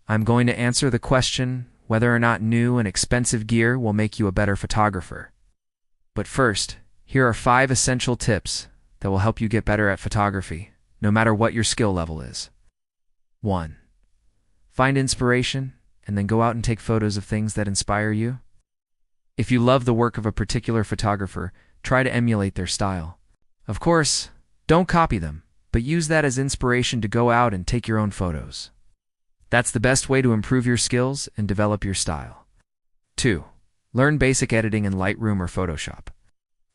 I'm going to answer the question whether or not new and expensive gear will make you a better photographer. But first, here are 5 essential tips that will help you get better at photography, no matter what your skill level is. 1. Find inspiration, and then go out and take photos of things that inspire you. If you love the work of a particular photographer, try to emulate their style. Of course, don't copy them, but use that as inspiration to go out and take your own photos. That's the best way to improve your skills and develop your style. 2. Learn basic editing in Lightroom or Photoshop.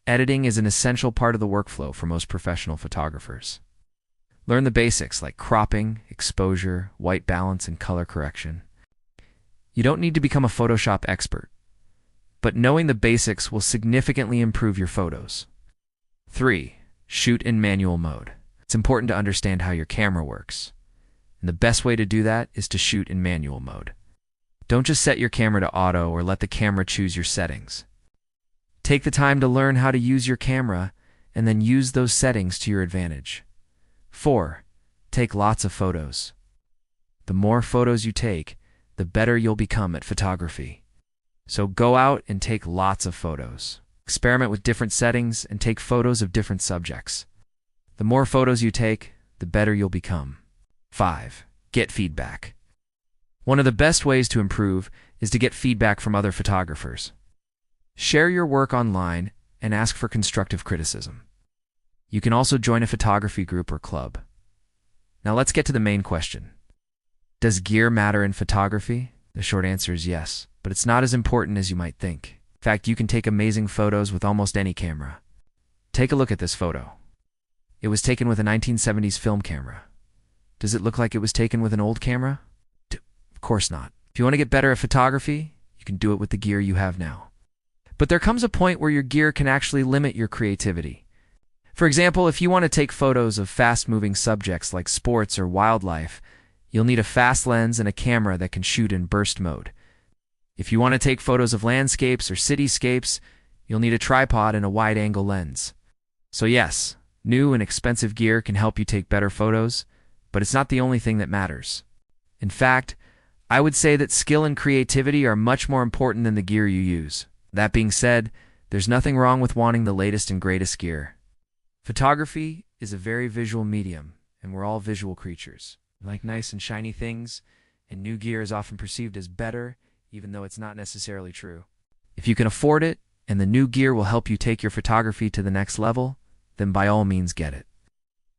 Editing is an essential part of the workflow for most professional photographers. Learn the basics like cropping, exposure, white balance, and color correction. You don't need to become a Photoshop expert, but knowing the basics will significantly improve your photos. 3. Shoot in manual mode. It's important to understand how your camera works, and the best way to do that is to shoot in manual mode. Don't just set your camera to auto or let the camera choose your settings. Take the time to learn how to use your camera and then use those settings to your advantage. 4. Take lots of photos. The more photos you take, the better you'll become at photography. So go out and take lots of photos. Experiment with different settings and take photos of different subjects. The more photos you take, the better you'll become. 5. Get feedback. One of the best ways to improve is to get feedback from other photographers. Share your work online and ask for constructive criticism. You can also join a photography group or club. Now let's get to the main question. Does gear matter in photography? The short answer is yes, but it's not as important as you might think. In fact, you can take amazing photos with almost any camera. Take a look at this photo. It was taken with a 1970s film camera. Does it look like it was taken with an old camera? Of course not. If you want to get better at photography, you can do it with the gear you have now. But there comes a point where your gear can actually limit your creativity. For example, if you want to take photos of fast-moving subjects like sports or wildlife, you'll need a fast lens and a camera that can shoot in burst mode. If you want to take photos of landscapes or cityscapes, you'll need a tripod and a wide-angle lens. So yes, new and expensive gear can help you take better photos, but it's not the only thing that matters. In fact, I would say that skill and creativity are much more important than the gear you use. That being said, there's nothing wrong with wanting the latest and greatest gear. Photography is a very visual medium, and we're all visual creatures. We like nice and shiny things, and new gear is often perceived as better, even though it's not necessarily true. If you can afford it, and the new gear will help you take your photography to the next level, then by all means get it.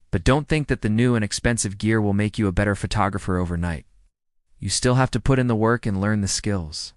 But don't think that the new and expensive gear will make you a better photographer overnight. You still have to put in the work and learn the skills.